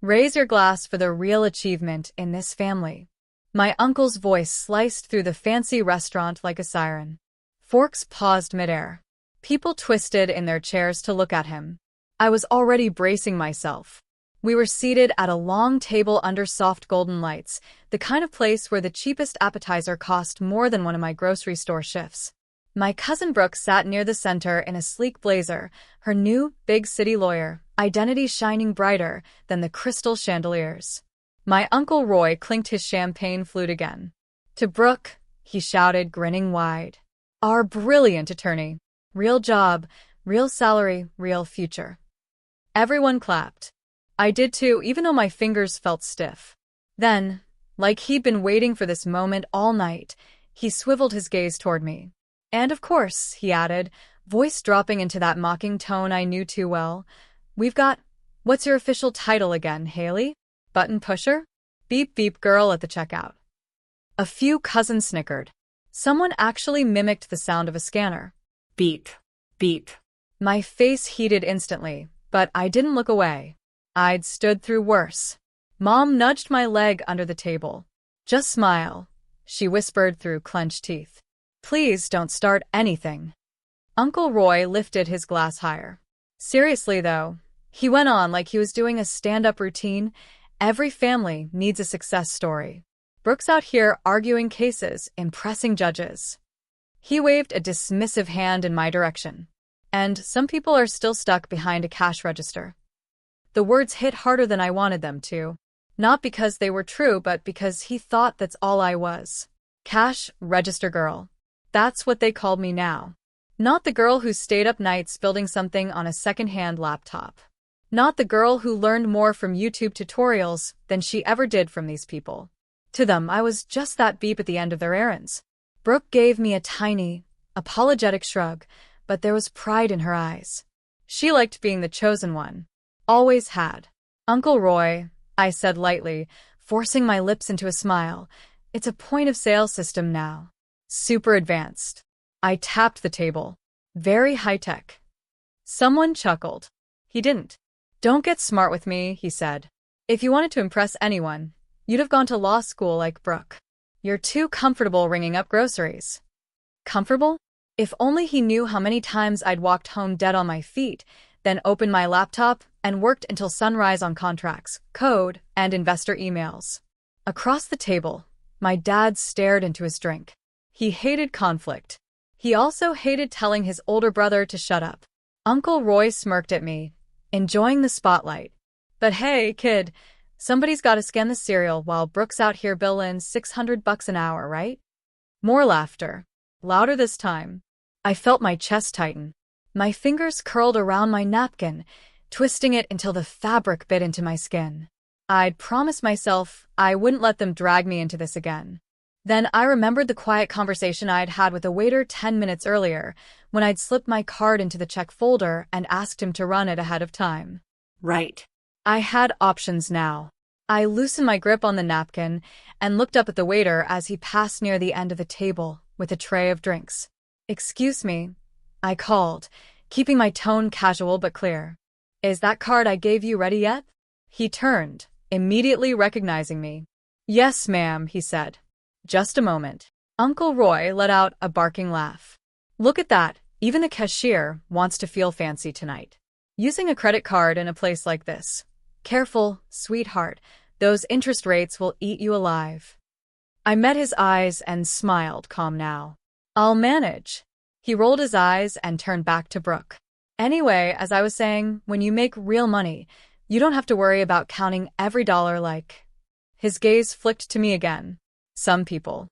Raise your glass for the real achievement in this family. My uncle's voice sliced through the fancy restaurant like a siren. Forks paused midair. People twisted in their chairs to look at him. I was already bracing myself. We were seated at a long table under soft golden lights, the kind of place where the cheapest appetizer cost more than one of my grocery store shifts. My cousin Brooke sat near the center in a sleek blazer, her new, big city lawyer, identity shining brighter than the crystal chandeliers. My Uncle Roy clinked his champagne flute again. To Brooke, he shouted, grinning wide. Our brilliant attorney. Real job, real salary, real future. Everyone clapped. I did too, even though my fingers felt stiff. Then, like he'd been waiting for this moment all night, he swiveled his gaze toward me. And of course, he added, voice dropping into that mocking tone I knew too well, we've got, what's your official title again, Haley? Button pusher? Beep beep girl at the checkout. A few cousins snickered. Someone actually mimicked the sound of a scanner. Beep, beep. My face heated instantly, but I didn't look away. I'd stood through worse. Mom nudged my leg under the table. Just smile, she whispered through clenched teeth. Please don't start anything. Uncle Roy lifted his glass higher. Seriously, though, he went on like he was doing a stand-up routine. Every family needs a success story. Brooke's out here arguing cases, impressing judges. He waved a dismissive hand in my direction. And some people are still stuck behind a cash register. The words hit harder than I wanted them to. Not because they were true, but because he thought that's all I was. Cash register girl. That's what they called me now. Not the girl who stayed up nights building something on a second-hand laptop. Not the girl who learned more from YouTube tutorials than she ever did from these people. To them, I was just that beep at the end of their errands. Brooke gave me a tiny, apologetic shrug, but there was pride in her eyes. She liked being the chosen one. Always had. Uncle Roy, I said lightly, forcing my lips into a smile, it's a point-of-sale system now. Super advanced. I tapped the table. Very high-tech. Someone chuckled. He didn't. Don't get smart with me, he said. If you wanted to impress anyone, you'd have gone to law school like Brooke. You're too comfortable ringing up groceries. Comfortable? If only he knew how many times I'd walked home dead on my feet, then opened my laptop and worked until sunrise on contracts, code, and investor emails. Across the table, my dad stared into his drink. He hated conflict. He also hated telling his older brother to shut up. Uncle Roy smirked at me, enjoying the spotlight. But hey, kid, somebody's got to scan the cereal while Brooke's out here billing $600 an hour, right? More laughter. Louder this time. I felt my chest tighten. My fingers curled around my napkin, twisting it until the fabric bit into my skin. I'd promised myself I wouldn't let them drag me into this again. Then I remembered the quiet conversation I'd had with a waiter 10 minutes earlier, when I'd slipped my card into the check folder and asked him to run it ahead of time. Right. I had options now. I loosened my grip on the napkin and looked up at the waiter as he passed near the end of the table with a tray of drinks. Excuse me, I called, keeping my tone casual but clear. Is that card I gave you ready yet? He turned, immediately recognizing me. Yes, ma'am, he said. Just a moment. Uncle Roy let out a barking laugh. Look at that, even the cashier wants to feel fancy tonight. Using a credit card in a place like this. Careful, sweetheart, those interest rates will eat you alive. I met his eyes and smiled, calm now. I'll manage. He rolled his eyes and turned back to Brooke. Anyway, as I was saying, when you make real money, you don't have to worry about counting every dollar like... His gaze flicked to me again. Some people.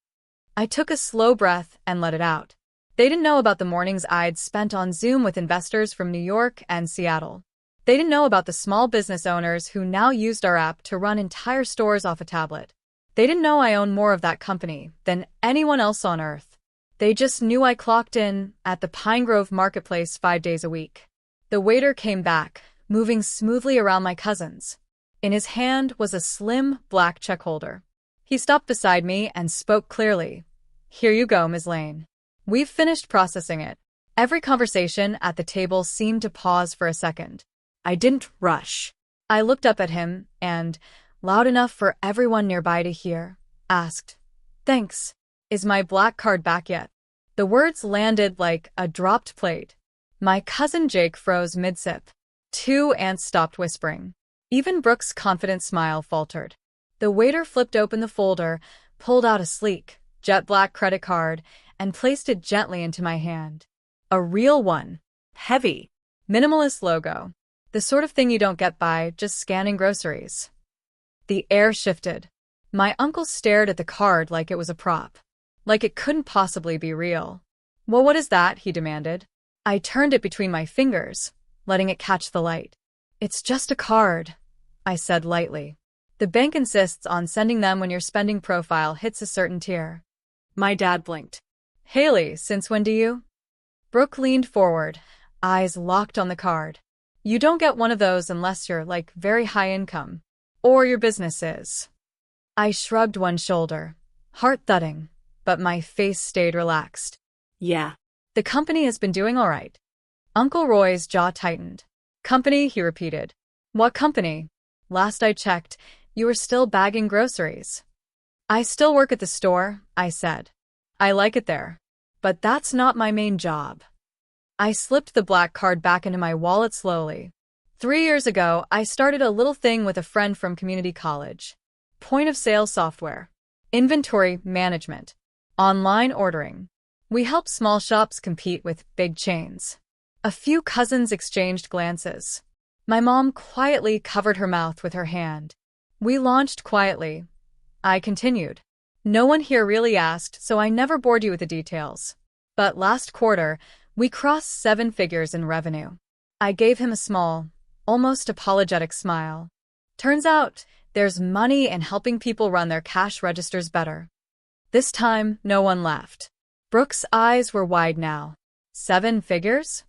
I took a slow breath and let it out. They didn't know about the mornings I'd spent on Zoom with investors from New York and Seattle. They didn't know about the small business owners who now used our app to run entire stores off a tablet. They didn't know I own more of that company than anyone else on Earth. They just knew I clocked in at the Pine Grove marketplace 5 days a week. The waiter came back, moving smoothly around my cousins. In his hand was a slim, black check holder. He stopped beside me and spoke clearly. Here you go, Ms. Lane. We've finished processing it. Every conversation at the table seemed to pause for a second. I didn't rush. I looked up at him and, loud enough for everyone nearby to hear, asked, "Thanks. Is my black card back yet?" The words landed like a dropped plate. My cousin Jake froze mid-sip. Two ants stopped whispering. Even Brooke's confident smile faltered. The waiter flipped open the folder, pulled out a sleek, jet black credit card, and placed it gently into my hand. A real one. Heavy. Minimalist logo. The sort of thing you don't get by just scanning groceries. The air shifted. My uncle stared at the card like it was a prop. Like it couldn't possibly be real. "Well, what is that?" he demanded. I turned it between my fingers, letting it catch the light. "It's just a card," I said lightly. "The bank insists on sending them when your spending profile hits a certain tier." My dad blinked. "Haley, since when do you?" Brooke leaned forward, eyes locked on the card. "You don't get one of those unless you're, like, very high income. Or your business is." I shrugged one shoulder, heart thudding, but my face stayed relaxed. "Yeah. The company has been doing all right." Uncle Roy's jaw tightened. "Company?" he repeated. "What company? Last I checked, you were still bagging groceries." "I still work at the store," I said. "I like it there. But that's not my main job." I slipped the black card back into my wallet slowly. 3 years ago, I started a little thing with a friend from community college. Point-of-sale software. Inventory management. Online ordering. We help small shops compete with big chains. A few cousins exchanged glances. My mom quietly covered her mouth with her hand. "We launched quietly," I continued. "No one here really asked, so I never bored you with the details. But last quarter, we crossed 7 figures in revenue." I gave him a small, almost apologetic smile. "Turns out, there's money in helping people run their cash registers better." This time, no one laughed. Brooke's eyes were wide now. 7 figures?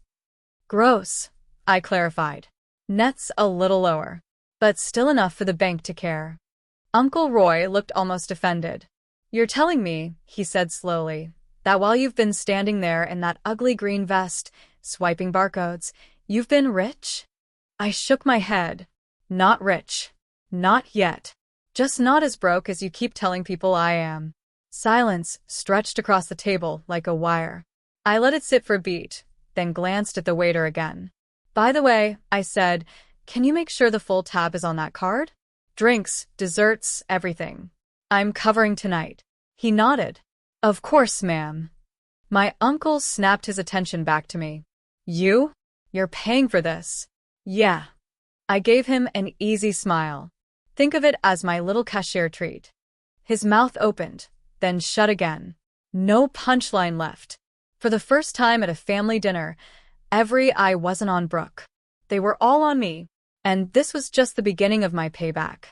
Gross, I clarified. Net's a little lower, but still enough for the bank to care. Uncle Roy looked almost offended. "You're telling me," he said slowly, "that while you've been standing there in that ugly green vest, swiping barcodes, you've been rich?" I shook my head. "Not rich. Not yet. Just not as broke as you keep telling people I am." Silence stretched across the table like a wire. I let it sit for a beat, then glanced at the waiter again. "By the way," I said, "can you make sure the full tab is on that card? Drinks, desserts, everything. I'm covering tonight." He nodded. "Of course, ma'am." My uncle snapped his attention back to me. You're paying for this." "Yeah." I gave him an easy smile. "Think of it as my little cashier treat." His mouth opened, then shut again. No punchline left. For the first time at a family dinner, every eye wasn't on Brooke. They were all on me, and this was just the beginning of my payback.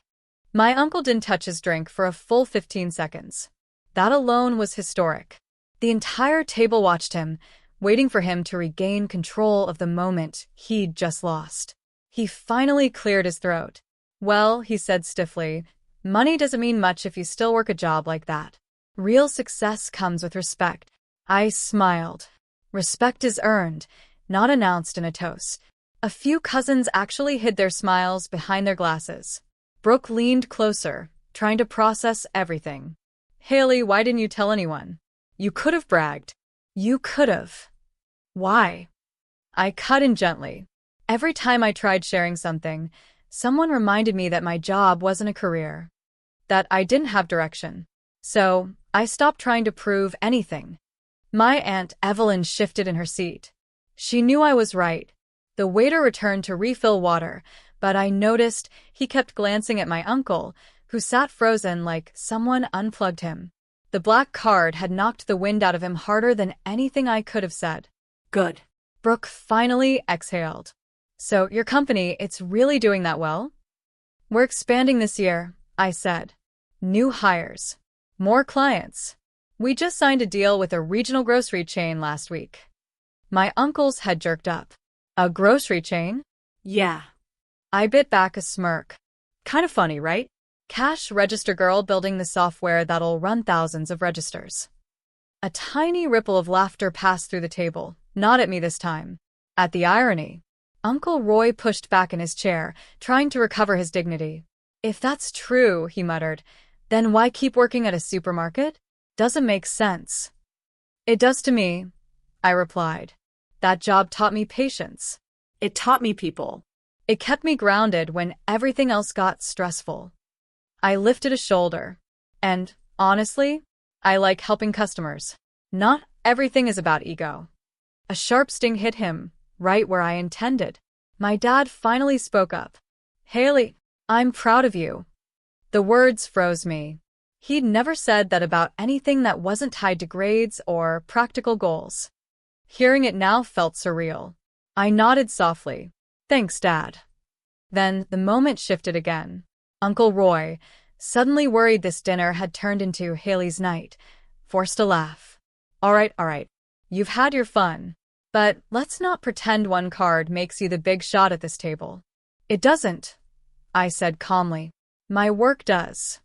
My uncle didn't touch his drink for a full 15 seconds. That alone was historic. The entire table watched him, waiting for him to regain control of the moment he'd just lost. He finally cleared his throat. "Well," he said stiffly, "money doesn't mean much if you still work a job like that. Real success comes with respect." I smiled. Respect is earned, not announced in a toast. A few cousins actually hid their smiles behind their glasses. Brooke leaned closer, trying to process everything. "Haley, why didn't you tell anyone? You could have bragged." "You could have." "Why?" I cut in gently. Every time I tried sharing something, someone reminded me that my job wasn't a career, that I didn't have direction. So, I stopped trying to prove anything. My Aunt Evelyn shifted in her seat. She knew I was right. The waiter returned to refill water, but I noticed he kept glancing at my uncle, who sat frozen like someone unplugged him. The black card had knocked the wind out of him harder than anything I could have said. "Good." Brooke finally exhaled. "So, your company, it's really doing that well?" "We're expanding this year," I said. "New hires. More clients. We just signed a deal with a regional grocery chain last week." My uncle's head jerked up. "A grocery chain?" "Yeah." I bit back a smirk. Kind of funny, right? Cash register girl building the software that'll run thousands of registers. A tiny ripple of laughter passed through the table, not at me this time. At the irony. Uncle Roy pushed back in his chair, trying to recover his dignity. If that's true, he muttered, then why keep working at a supermarket? Doesn't make sense. It does to me, I replied. That job taught me patience. It taught me people. It kept me grounded when everything else got stressful. I lifted a shoulder. And, honestly, I like helping customers. Not everything is about ego. A sharp sting hit him, right where I intended. My dad finally spoke up. Haley, I'm proud of you. The words froze me. He'd never said that about anything that wasn't tied to grades or practical goals. Hearing it now felt surreal. I nodded softly. Thanks, Dad. Then the moment shifted again. Uncle Roy, suddenly worried this dinner had turned into Haley's night, forced a laugh. All right. You've had your fun. But let's not pretend one card makes you the big shot at this table. It doesn't, I said calmly. My work does.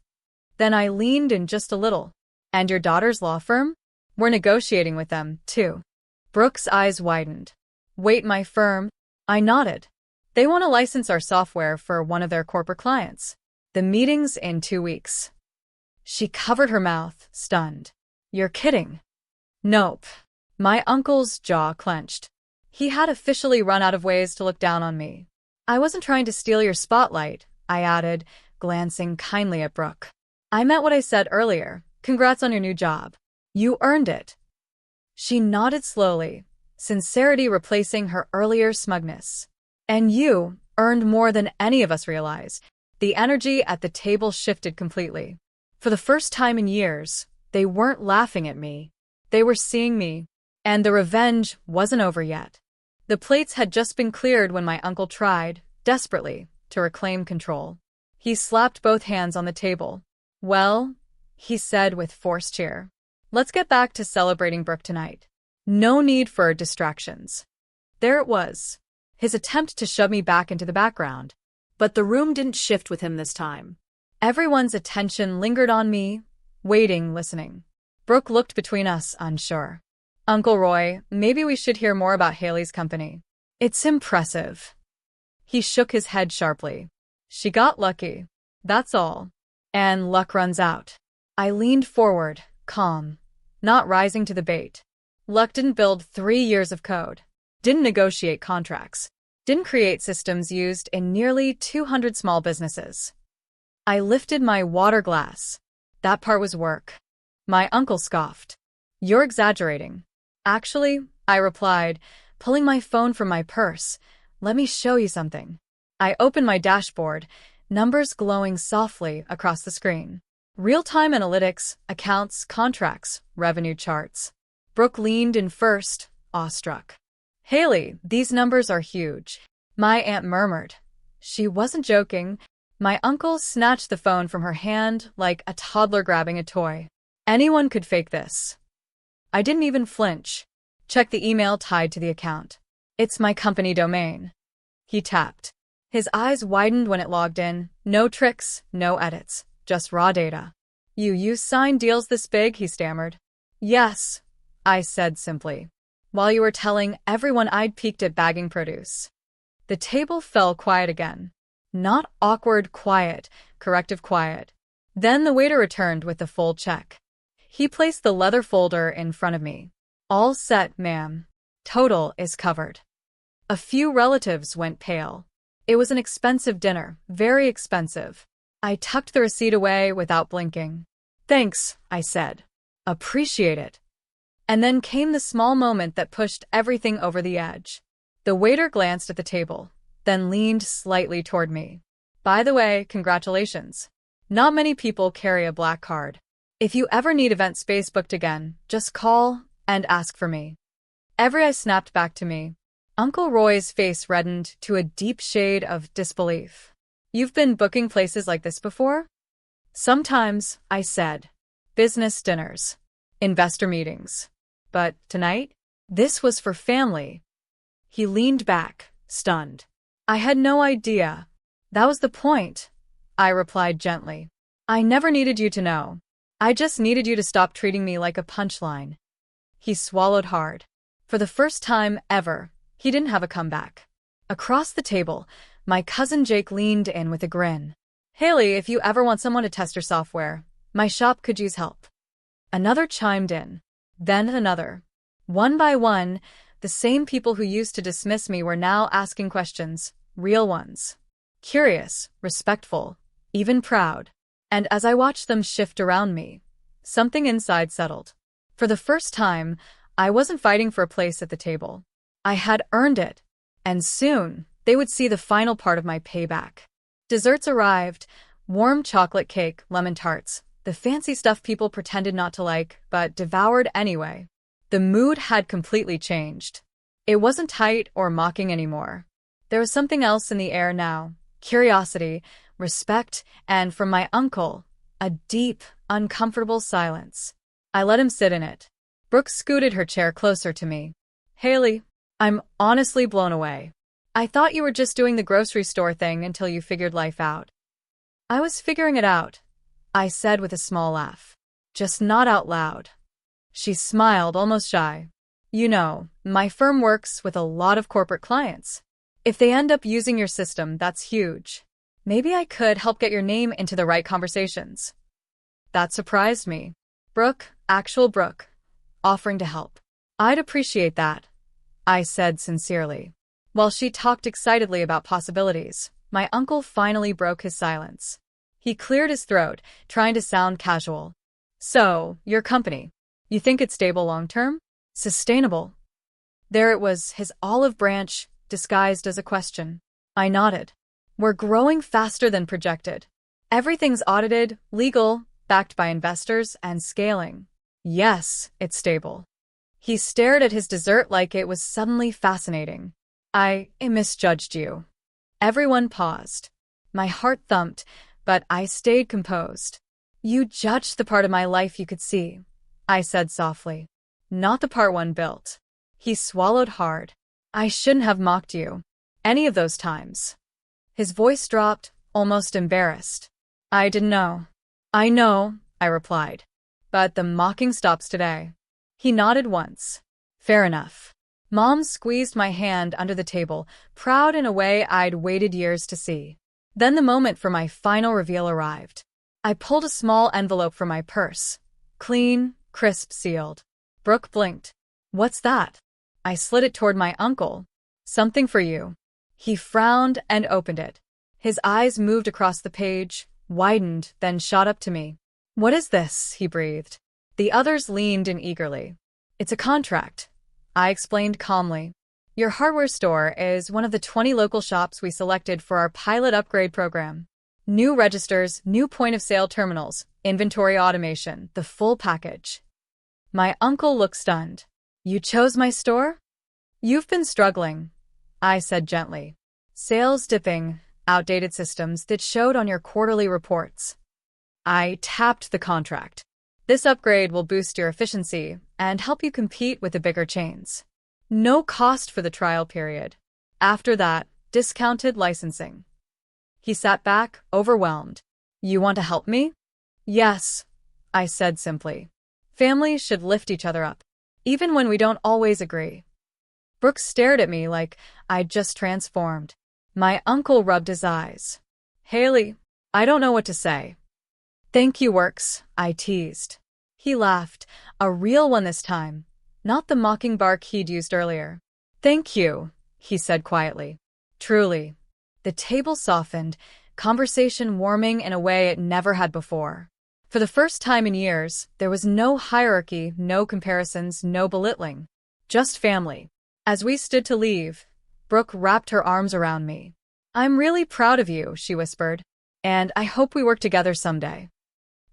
Then I leaned in just a little. And your daughter's law firm? We're negotiating with them, too. Brooke's eyes widened. Wait, my firm? I nodded. They want to license our software for one of their corporate clients. The meeting's in 2 weeks. She covered her mouth, stunned. You're kidding. Nope. My uncle's jaw clenched. He had officially run out of ways to look down on me. I wasn't trying to steal your spotlight, I added, glancing kindly at Brooke. I meant what I said earlier. Congrats on your new job. You earned it. She nodded slowly, sincerity replacing her earlier smugness. And you earned more than any of us realize. The energy at the table shifted completely. For the first time in years, they weren't laughing at me. They were seeing me. And the revenge wasn't over yet. The plates had just been cleared when my uncle tried, desperately, to reclaim control. He slapped both hands on the table. Well, he said with forced cheer. Let's get back to celebrating Brooke tonight. No need for distractions. There it was. His attempt to shove me back into the background. But the room didn't shift with him this time. Everyone's attention lingered on me, waiting, listening. Brooke looked between us, unsure. Uncle Roy, maybe we should hear more about Haley's company. It's impressive. He shook his head sharply. She got lucky. That's all. And luck runs out. I leaned forward, calm, not rising to the bait. Luck didn't build 3 years of code. Didn't negotiate contracts. Didn't create systems used in nearly 200 small businesses. I lifted my water glass. That part was work. My uncle scoffed. You're exaggerating. Actually, I replied, pulling my phone from my purse. Let me show you something. I opened my dashboard, numbers glowing softly across the screen. Real-time analytics, accounts, contracts, revenue charts. Brooke leaned in first, awestruck. Haley, these numbers are huge. My aunt murmured. She wasn't joking. My uncle snatched the phone from her hand like a toddler grabbing a toy. Anyone could fake this. I didn't even flinch. Check the email tied to the account. It's my company domain. He tapped. His eyes widened when it logged in. No tricks, no edits, just raw data. You signed deals this big, he stammered. Yes, I said simply, while you were telling everyone I'd peeked at bagging produce. The table fell quiet again. Not awkward quiet, corrective quiet. Then the waiter returned with the full check. He placed the leather folder in front of me. All set, ma'am. Total is covered. A few relatives went pale. It was an expensive dinner, very expensive. I tucked the receipt away without blinking. Thanks, I said. Appreciate it. And then came the small moment that pushed everything over the edge. The waiter glanced at the table, then leaned slightly toward me. By the way, congratulations. Not many people carry a black card. If you ever need event space booked again, just call and ask for me. Every eye snapped back to me. Uncle Roy's face reddened to a deep shade of disbelief. You've been booking places like this before? Sometimes, I said. Business dinners. Investor meetings. But tonight? This was for family. He leaned back, stunned. I had no idea. That was the point, I replied gently. I never needed you to know. I just needed you to stop treating me like a punchline. He swallowed hard. For the first time ever, he didn't have a comeback. Across the table, my cousin Jake leaned in with a grin. Haley, if you ever want someone to test your software, my shop could use help. Another chimed in. Then another. One by one, the same people who used to dismiss me were now asking questions, real ones. Curious, respectful, even proud. And as I watched them shift around me, something inside settled. For the first time, I wasn't fighting for a place at the table. I had earned it. And soon, they would see the final part of my payback. Desserts arrived, warm chocolate cake, lemon tarts, the fancy stuff people pretended not to like, but devoured anyway. The mood had completely changed. It wasn't tight or mocking anymore. There was something else in the air now. Curiosity, respect, and from my uncle, a deep, uncomfortable silence. I let him sit in it. Brooke scooted her chair closer to me. Haley, I'm honestly blown away. I thought you were just doing the grocery store thing until you figured life out. I was figuring it out, I said with a small laugh. Just not out loud. She smiled, almost shy. You know, my firm works with a lot of corporate clients. If they end up using your system, that's huge. Maybe I could help get your name into the right conversations. That surprised me. Brooke, actual Brooke, offering to help. I'd appreciate that, I said sincerely. While she talked excitedly about possibilities, my uncle finally broke his silence. He cleared his throat, trying to sound casual. So, your company, you think it's stable long-term? Sustainable? There it was, his olive branch, disguised as a question. I nodded. We're growing faster than projected. Everything's audited, legal, backed by investors, and scaling. Yes, it's stable. He stared at his dessert like it was suddenly fascinating. I misjudged you. Everyone paused. My heart thumped, but I stayed composed. You judged the part of my life you could see, I said softly. Not the part one built. He swallowed hard. I shouldn't have mocked you. Any of those times. His voice dropped, almost embarrassed. I didn't know. I know, I replied. But the mocking stops today. He nodded once. Fair enough. Mom squeezed my hand under the table, proud in a way I'd waited years to see. Then the moment for my final reveal arrived. I pulled a small envelope from my purse. Clean, crisp, sealed. Brooke blinked. What's that? I slid it toward my uncle. Something for you. He frowned and opened it. His eyes moved across the page, widened, then shot up to me. What is this? He breathed. The others leaned in eagerly. It's a contract, I explained calmly. Your hardware store is one of the 20 local shops we selected for our pilot upgrade program. New registers, new point-of-sale terminals, inventory automation, the full package. My uncle looked stunned. You chose my store? You've been struggling, I said gently. Sales dipping, outdated systems that showed on your quarterly reports. I tapped the contract. This upgrade will boost your efficiency and help you compete with the bigger chains. No cost for the trial period. After that, discounted licensing. He sat back, overwhelmed. You want to help me? Yes, I said simply. Families should lift each other up, even when we don't always agree. Brooke stared at me like I'd just transformed. My uncle rubbed his eyes. Haley, I don't know what to say. Thank you works, I teased. He laughed, a real one this time, not the mocking bark he'd used earlier. Thank you, he said quietly. Truly. The table softened, conversation warming in a way it never had before. For the first time in years, there was no hierarchy, no comparisons, no belittling. Just family. As we stood to leave, Brooke wrapped her arms around me. I'm really proud of you, she whispered. And I hope we work together someday.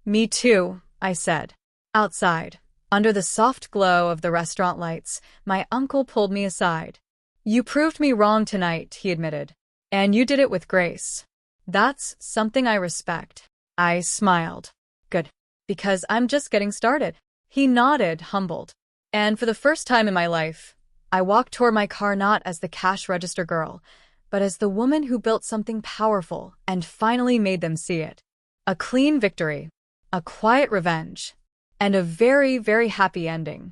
Me too, I said. Outside, under the soft glow of the restaurant lights, my uncle pulled me aside. You proved me wrong tonight, he admitted. And you did it with grace. That's something I respect. I smiled. Good. Because I'm just getting started. He nodded, humbled. And for the first time in my life, I walked toward my car not as the cash register girl, but as the woman who built something powerful and finally made them see it. A clean victory. A quiet revenge. And a very, very happy ending.